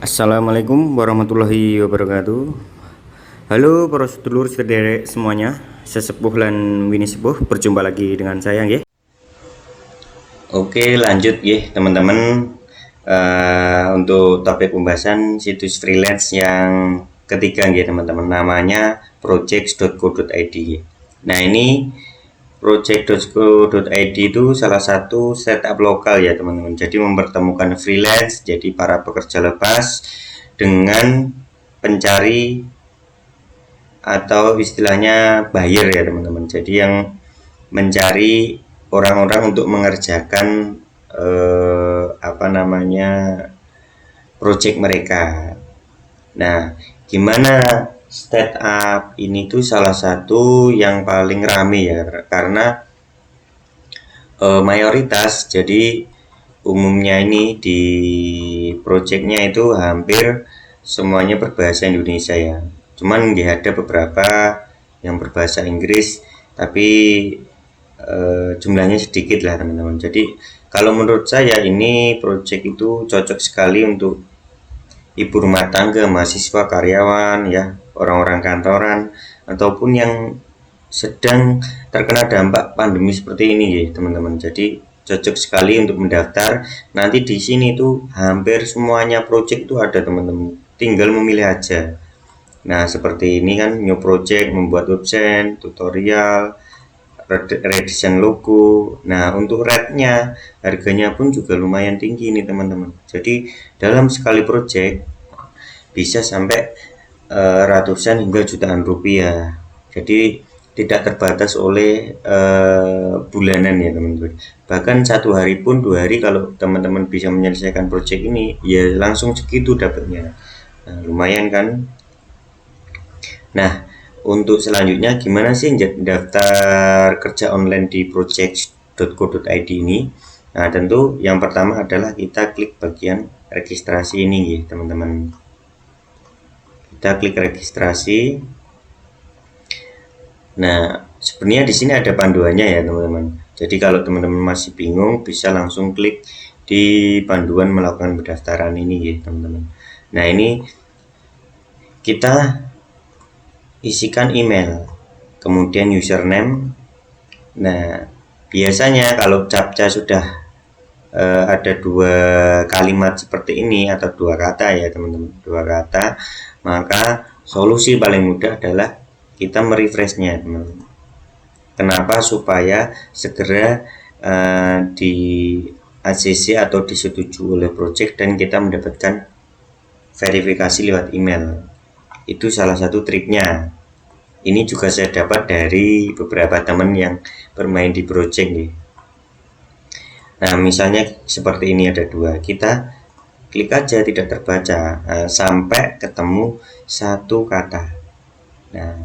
Assalamualaikum warahmatullahi wabarakatuh. Halo para sedulur sederek semuanya, sesepuh lan wini sepuh, berjumpa lagi dengan saya nggih. Oke, lanjut nggih teman-teman. Untuk topik pembahasan situs freelance yang ketiga nggih teman-teman, namanya projects.co.id. Nah, ini project.co.id itu salah satu setup lokal ya teman-teman. Jadi mempertemukan freelance, jadi para pekerja lepas dengan pencari atau istilahnya buyer ya teman-teman. Jadi yang mencari orang-orang untuk mengerjakan project mereka. Nah, gimana startup ini tuh salah satu yang paling rame ya, karena mayoritas, jadi umumnya ini di projectnya itu hampir semuanya berbahasa Indonesia ya. Cuman nggak ada beberapa yang berbahasa Inggris, tapi jumlahnya sedikit lah teman-teman. Jadi kalau menurut saya ini project itu cocok sekali untuk ibu rumah tangga, mahasiswa, karyawan, ya, orang-orang kantoran, ataupun yang sedang terkena dampak pandemi seperti ini ya teman-teman. Jadi cocok sekali untuk mendaftar. Nanti di sini tuh hampir semuanya project itu ada teman-teman, tinggal memilih aja. Nah, seperti ini kan, new project, membuat website, tutorial, redesign logo. Nah, untuk rate-nya, harganya pun juga lumayan tinggi nih teman-teman. Jadi dalam sekali project bisa sampai ratusan hingga jutaan rupiah. Jadi tidak terbatas oleh bulanan ya teman-teman. Bahkan satu hari pun, 2 hari, kalau teman-teman bisa menyelesaikan project ini, ya langsung segitu dapatnya. Nah, lumayan kan. Nah, untuk selanjutnya gimana sih daftar kerja online di project.co.id ini? Nah, tentu yang pertama adalah kita klik bagian registrasi ini ya teman-teman. Kita klik registrasi. Nah, sebenarnya di sini ada panduannya ya teman-teman. Jadi kalau teman-teman masih bingung, bisa langsung klik di panduan melakukan pendaftaran ini ya teman-teman. Nah, ini kita isikan email, kemudian username. Nah, biasanya kalau captcha sudah ada 2 kalimat seperti ini atau 2 kata ya teman-teman, 2 kata, maka solusi paling mudah adalah kita merefreshnya teman-teman. Kenapa? Supaya segera di ACC atau disetujui oleh project dan kita mendapatkan verifikasi lewat email. Itu salah satu triknya. Ini juga saya dapat dari beberapa teman yang bermain di project nih. Nah, misalnya seperti ini ada 2, kita klik aja tidak terbaca sampai ketemu 1 kata. Nah,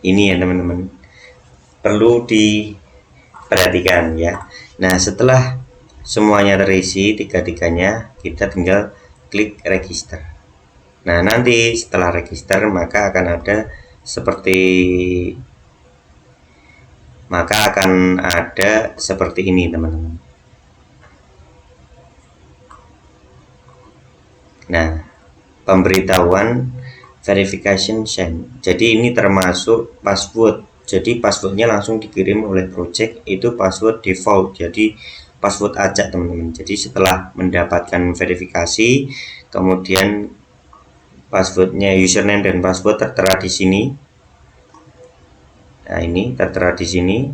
ini ya teman-teman, perlu diperhatikan ya. Nah, setelah semuanya terisi, 3-tiganya, kita tinggal klik register. Nah, nanti setelah register maka akan ada seperti ini teman-teman. Nah, pemberitahuan verification send. Jadi ini termasuk password. Jadi passwordnya langsung dikirim oleh project, itu password default. Jadi password acak teman-teman. Jadi setelah mendapatkan verifikasi, kemudian passwordnya, username dan password tertera di sini. Nah, ini tertera di sini.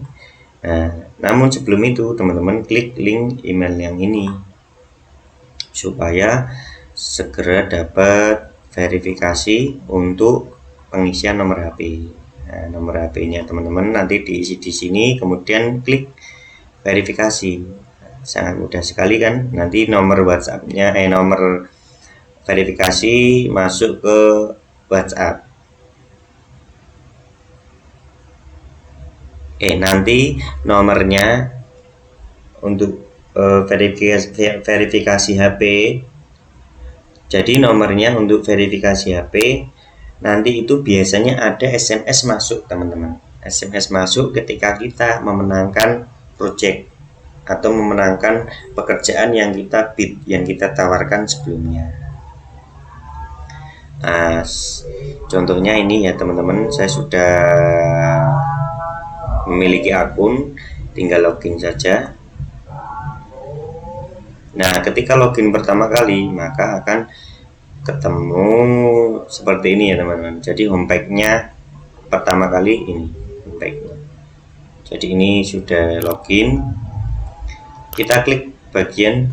Nah, namun sebelum itu teman-teman klik link email yang ini supaya segera dapat verifikasi untuk pengisian nomor HP. Nah, nomor HP-nya teman-teman nanti diisi di sini, kemudian klik verifikasi. Sangat mudah sekali kan? Nanti nomor WhatsApp-nya, nomor verifikasi masuk ke WhatsApp. Nanti nomornya untuk verifikasi HP. Jadi nomornya untuk verifikasi HP nanti itu biasanya ada SMS masuk teman-teman. SMS masuk ketika kita memenangkan project. atau memenangkan pekerjaan yang kita bid, yang kita tawarkan sebelumnya. Nah, contohnya ini ya teman-teman, saya sudah memiliki akun, tinggal login saja. Nah, ketika login pertama kali, maka akan ketemu seperti ini ya teman-teman. Jadi homepage-nya pertama kali ini homepage-nya. Jadi ini sudah login. Kita klik bagian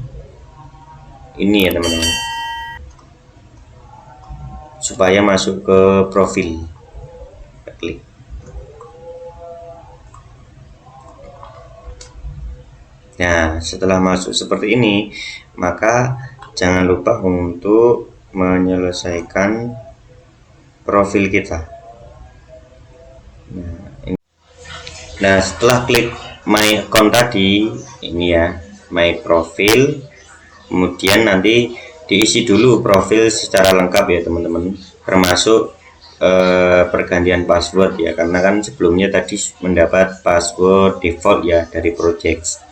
ini ya teman-teman, supaya masuk ke profil. Kita klik. Nah, setelah masuk seperti ini, maka jangan lupa untuk menyelesaikan profil kita. Nah, setelah klik my account tadi, ini ya, my profil, kemudian nanti diisi dulu profil secara lengkap ya teman-teman, termasuk pergantian password ya, karena kan sebelumnya tadi mendapat password default ya dari project.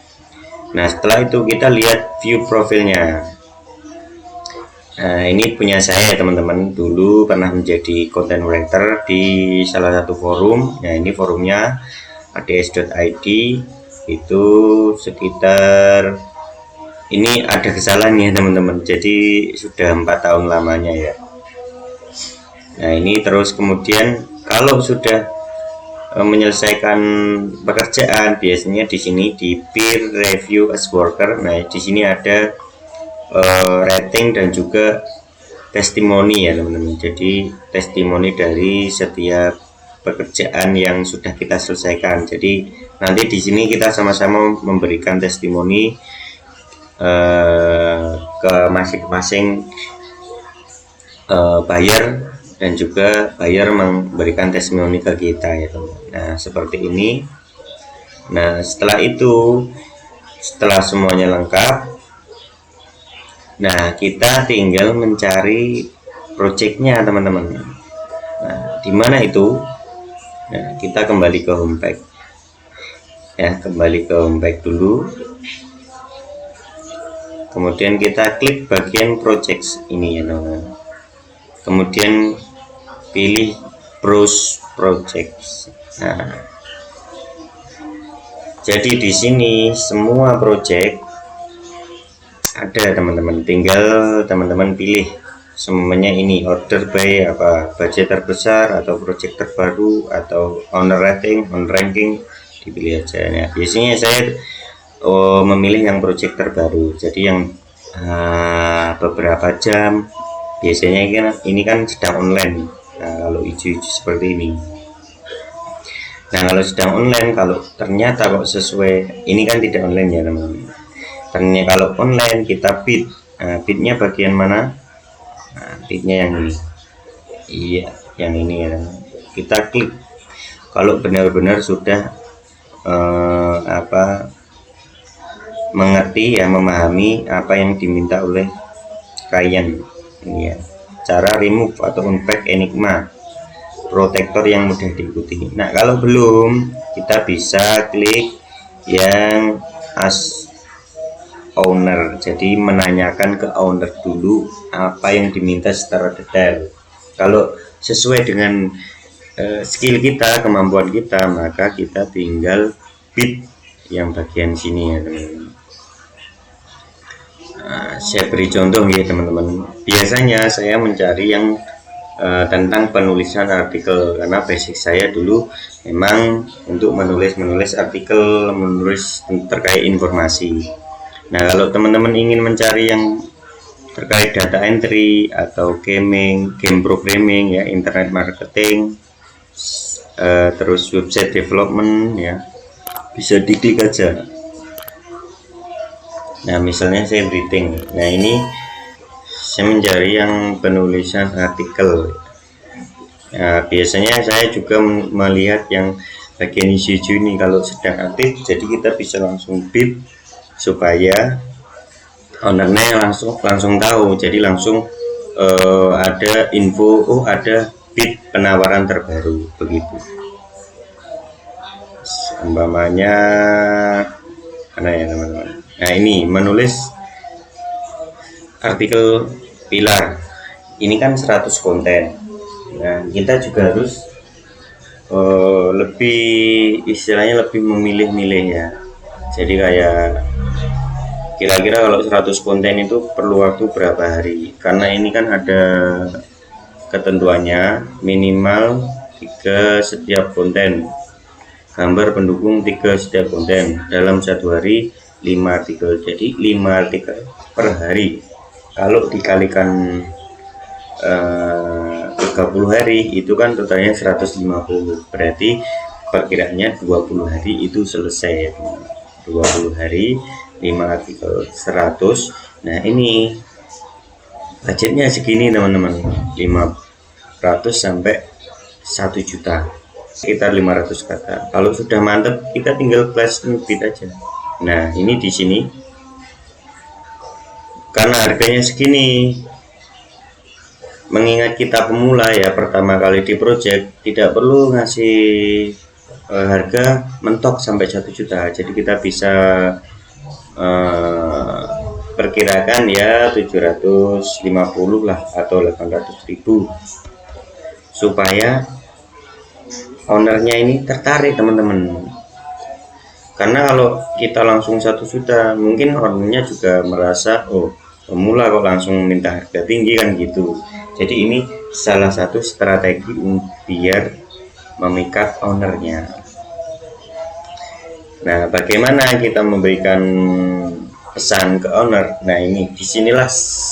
Nah, setelah itu kita lihat view profilnya. Nah, ini punya saya teman-teman, dulu pernah menjadi content writer di salah satu forum. Nah, ini forumnya ads.id, itu sekitar, ini ada kesalahan ya teman-teman, jadi sudah 4 tahun lamanya ya. Nah, ini terus kemudian kalau sudah menyelesaikan pekerjaan, biasanya di sini di peer review as worker. Nah, di sini ada rating dan juga testimoni ya teman-teman. Jadi testimoni dari setiap pekerjaan yang sudah kita selesaikan. Jadi nanti di sini kita sama-sama memberikan testimoni ke masing-masing buyer, dan juga buyer memberikan testimoni ke kita ya teman-teman. Nah, seperti ini. Nah, setelah itu, setelah semuanya lengkap, nah kita tinggal mencari projectnya teman-teman. Nah, di mana itu? Nah, kita kembali ke homepage ya, kembali ke homepage dulu, kemudian kita klik bagian projects ini ya teman-teman, kemudian pilih browse projects. Nah, jadi di sini semua project ada teman-teman, tinggal teman-teman pilih semuanya. ini order by apa, budget terbesar atau project terbaru atau on rating, on ranking, dipilih aja. Nah, biasanya saya memilih yang project terbaru, jadi yang beberapa jam, biasanya ini kan sedang online. Nah, kalau hijau-hijau seperti ini. Nah, kalau sedang online, kalau ternyata kok sesuai, ini kan tidak online ya teman-teman. Ternyata kalau online kita bid. Nah, bidnya bagian mana? Nah, bidnya yang ini. Iya, yang ini ya. Kita klik. Kalau benar-benar sudah mengerti ya, memahami apa yang diminta oleh klien. Ini ya. Cara remove atau unpack Enigma protector yang mudah diikuti. Nah, kalau belum, kita bisa klik yang as owner, jadi menanyakan ke owner dulu apa yang diminta secara detail. Kalau sesuai dengan skill kita, kemampuan kita, maka kita tinggal bid yang bagian sini ya teman-teman. Nah, saya beri contoh ya teman-teman. Biasanya saya mencari yang tentang penulisan artikel, karena basic saya dulu memang untuk menulis artikel, menulis terkait informasi. Nah, kalau teman-teman ingin mencari yang terkait data entry atau game programming ya, internet marketing, terus website development ya, bisa diklik aja. Nah, misalnya saya writing. Nah, ini saya mencari yang penulisan artikel. Nah, biasanya saya juga melihat yang bagian hijau ini kalau sedang aktif, jadi kita bisa langsung bid supaya ownernya langsung tahu. Jadi langsung ada info, oh ada bid penawaran terbaru begitu. Umpamanya Mana ya teman-teman? Nah ini menulis artikel pilar. Ini kan 100 konten. Nah kita juga harus lebih istilahnya lebih memilih-milih ya. Jadi kayak kira-kira kalau 100 konten itu perlu waktu berapa hari, karena ini kan ada ketentuannya minimal 3 setiap konten, gambar pendukung 3 setiap konten, dalam satu hari 5 artikel, jadi 5 artikel per hari. Kalau dikalikan 30 hari itu kan totalnya 150, berarti perkiraannya 20 hari itu selesai. 20 hari 5 artikel 100. Nah ini budgetnya segini teman-teman, 500 sampai 1 juta, sekitar 500 kata. Kalau sudah mantap kita tinggal flash ngebit aja. Nah ini di sini karena harganya segini, mengingat kita pemula ya, pertama kali di project, tidak perlu ngasih harga mentok sampai 1 juta. Jadi kita bisa perkirakan ya 750 lah atau 800.000 supaya ownernya ini tertarik teman-teman. Karena kalau kita langsung 1 juta mungkin ownernya juga merasa oh pemula kok langsung minta harga tinggi kan gitu. Jadi ini salah satu strategi biar memikat ownernya. Nah bagaimana kita memberikan pesan ke owner? Nah ini disinilah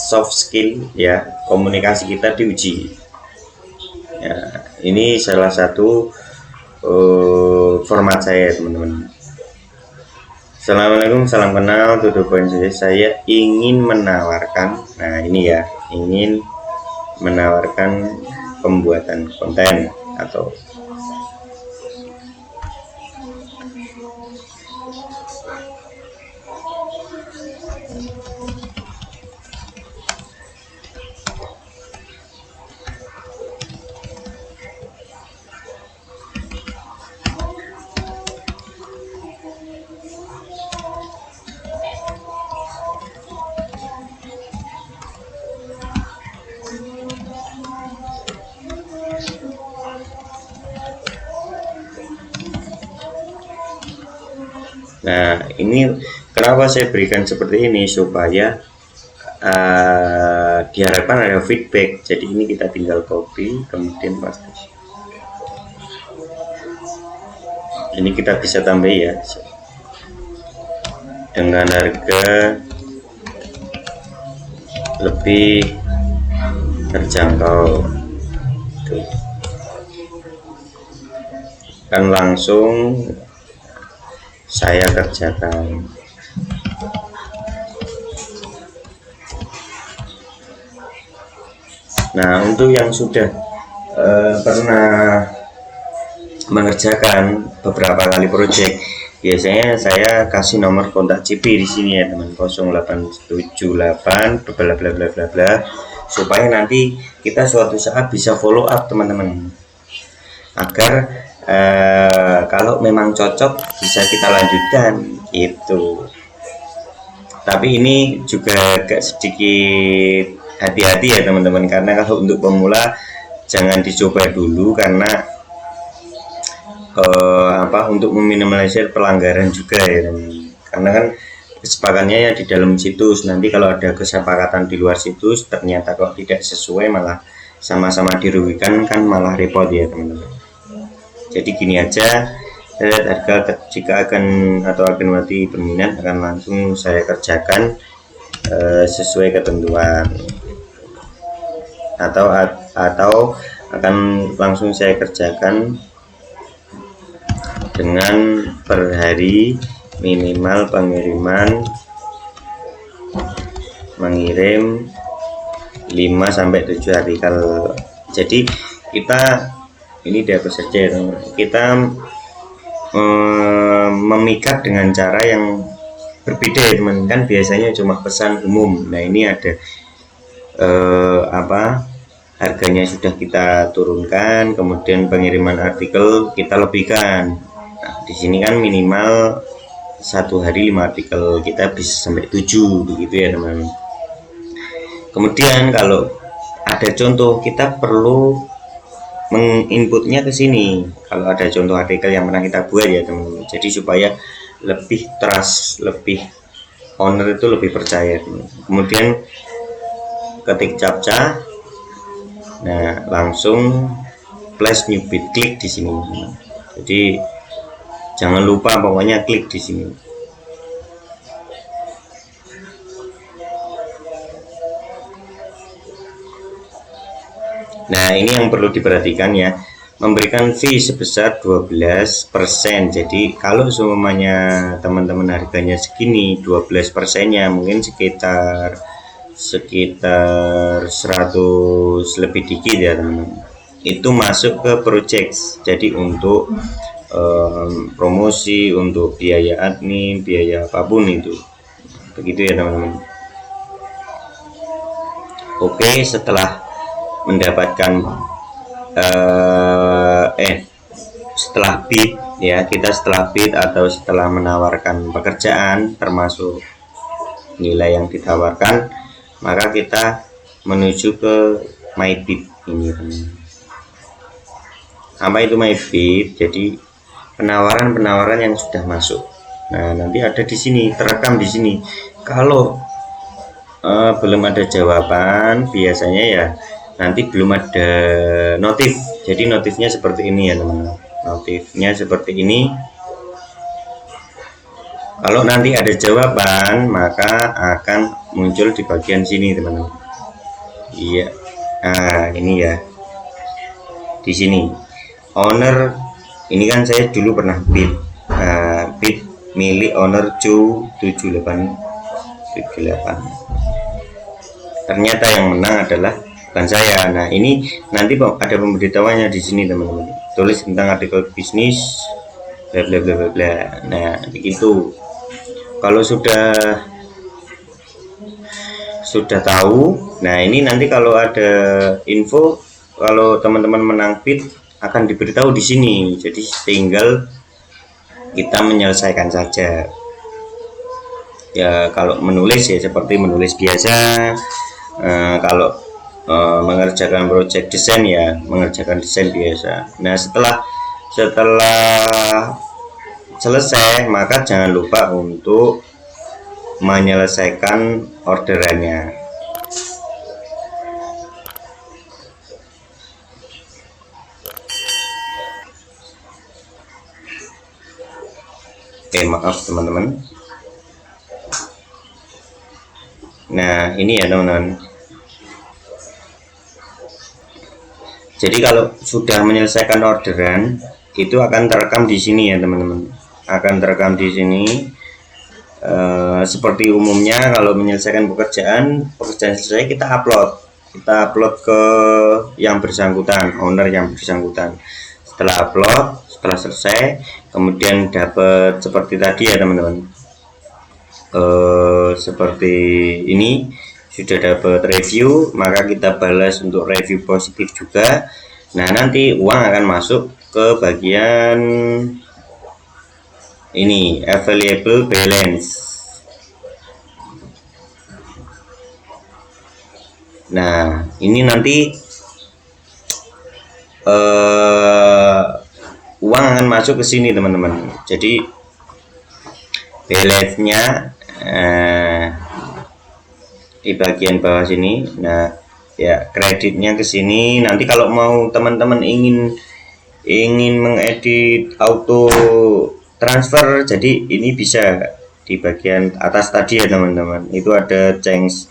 soft skill ya, komunikasi kita diuji ya. Ini salah satu format saya teman-teman. Assalamualaikum, salam kenal, tutup poin saya ingin menawarkan, nah ini ya, ingin menawarkan pembuatan konten atau nah ini kenapa saya berikan seperti ini, supaya diharapkan ada feedback. Jadi ini kita tinggal copy kemudian paste. Ini kita bisa tambah ya dengan harga lebih terjangkau. Tuh. Kan langsung saya kerjakan. Nah untuk yang sudah pernah mengerjakan beberapa kali project, biasanya saya kasih nomor kontak CP di sini ya teman, 0878 bla bla bla bla bla, supaya nanti kita suatu saat bisa follow up teman-teman, agar kalau memang cocok bisa kita lanjutkan itu. Tapi ini juga agak sedikit hati-hati ya teman-teman, karena kalau untuk pemula jangan dicoba dulu, karena untuk meminimalisir pelanggaran juga ya teman. Karena kan kesepakatannya ya di dalam situs, nanti kalau ada kesepakatan di luar situs ternyata kok tidak sesuai, malah sama-sama dirugikan, kan malah repot ya teman-teman. Jadi gini aja, harga jika akan mati berminat akan langsung saya kerjakan sesuai ketentuan, atau akan langsung saya kerjakan dengan per hari minimal pengiriman mengirim 5 sampai 7 artikel. Jadi kita ini dapat saja kita memikat dengan cara yang berbeda ya teman, kan biasanya cuma pesan umum. Nah ini ada harganya sudah kita turunkan, kemudian pengiriman artikel kita lebihkan. Nah, di sini kan minimal satu hari 5 artikel, kita bisa sampai 7 begitu ya teman-teman. Kemudian kalau ada contoh, kita perlu menginputnya ke sini. Kalau ada contoh artikel yang pernah kita buat ya teman-teman. Jadi supaya lebih trust, lebih owner itu lebih percaya. Kemudian ketik captcha, nah langsung flash new bit, klik di sini. Jadi jangan lupa pokoknya klik di sini. Nah, ini yang perlu diperhatikan ya. Memberikan fee sebesar 12%. Jadi kalau semuanya teman-teman harganya segini, 12%-nya mungkin sekitar 100 lebih dikit ya teman-teman. Itu masuk ke project. Jadi untuk promosi, untuk biaya admin, biaya apapun itu, begitu ya teman-teman. Oke, setelah mendapatkan setelah bid ya, kita setelah bid atau setelah menawarkan pekerjaan termasuk nilai yang ditawarkan, maka kita menuju ke my bid ini teman-teman. Apa itu my bid? Jadi penawaran-penawaran yang sudah masuk. Nah, nanti ada di sini, terekam di sini. Kalau belum ada jawaban, biasanya ya nanti belum ada notif. Jadi notifnya seperti ini ya teman-teman. Notifnya seperti ini. Kalau nanti ada jawaban, maka akan muncul di bagian sini teman-teman. Iya. Nah, ini ya. Di sini. Owner, ini kan saya dulu pernah bid. Bid milik owner Cu 78. Ternyata yang menang adalah bukan saya. Nah, ini nanti ada pemberitahuannya di sini teman-teman. Tulis tentang artikel bisnis bla bla bla bla bla. Nah, begitu. Kalau sudah tahu, nah ini nanti kalau ada info, kalau teman-teman menang bid akan diberitahu di sini. Jadi tinggal kita menyelesaikan saja. Ya, kalau menulis ya seperti menulis biasa. Kalau mengerjakan project desain ya mengerjakan desain biasa. Nah, setelah selesai, maka jangan lupa untuk menyelesaikan orderannya. Maaf teman-teman. Nah, ini ya teman-teman. Jadi kalau sudah menyelesaikan orderan, itu akan terekam di sini ya teman-teman. Akan terekam di sini. Seperti umumnya kalau menyelesaikan pekerjaan selesai, kita upload ke yang bersangkutan, owner yang bersangkutan. Setelah upload, setelah selesai, kemudian dapat seperti tadi ya teman-teman. Seperti ini sudah dapat review, maka kita balas untuk review positif juga. Nah, nanti uang akan masuk ke bagian ini, available balance. Nah, ini nanti uang akan masuk ke sini teman-teman. Jadi balance-nya di bagian bawah sini. Nah, ya kreditnya ke sini. Nanti kalau mau teman-teman ingin mengedit auto transfer, jadi ini bisa di bagian atas tadi ya teman-teman. Itu ada change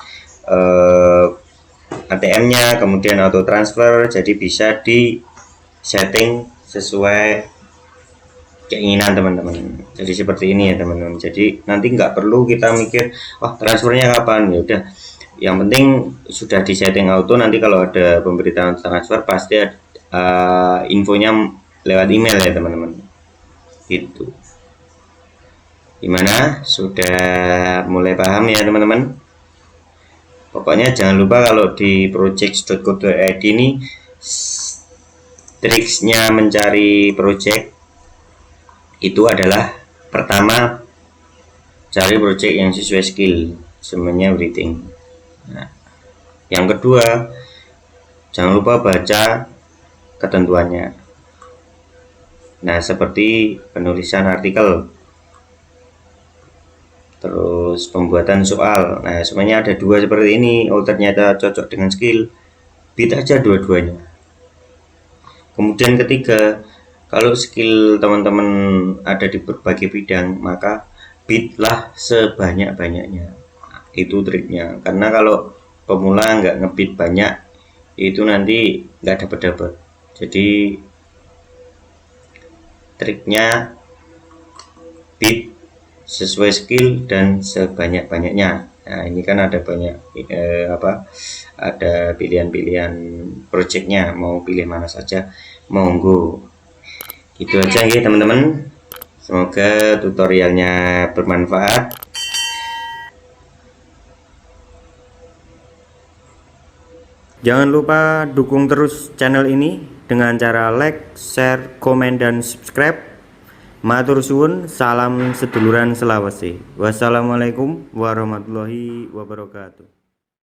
ATM-nya, kemudian auto transfer, jadi bisa di setting sesuai keinginan teman-teman. Jadi seperti ini ya teman-teman. Jadi nanti nggak perlu kita mikir wah transfernya kapan, ya udah, yang penting sudah di setting auto. Nanti kalau ada pemberitaan transfer pasti ada infonya lewat email ya teman-teman. Itu gimana, sudah mulai paham ya teman-teman? Pokoknya jangan lupa kalau di project.co.id ini triksnya mencari project itu adalah pertama cari project yang sesuai skill, semuanya everything. Nah, yang kedua, jangan lupa baca ketentuannya. Nah, seperti penulisan artikel, terus pembuatan soal. Nah, semuanya ada dua seperti ini. Oh, ternyata cocok dengan skill, bid aja dua-duanya. Kemudian ketiga, kalau skill teman-teman ada di berbagai bidang, maka bidlah sebanyak-banyaknya. Itu triknya. Karena kalau pemula nggak ngebid banyak, itu nanti nggak dapat-dapat. Jadi triknya bid sesuai skill dan sebanyak-banyaknya. Nah, ini kan ada banyak ada pilihan-pilihan projectnya, mau pilih mana saja, monggo. Gitu aja ya teman-teman. Semoga tutorialnya bermanfaat. Jangan lupa dukung terus channel ini dengan cara like, share, komen, dan subscribe. Matur suwun, salam seduluran Sulawesi. Wassalamualaikum warahmatullahi wabarakatuh.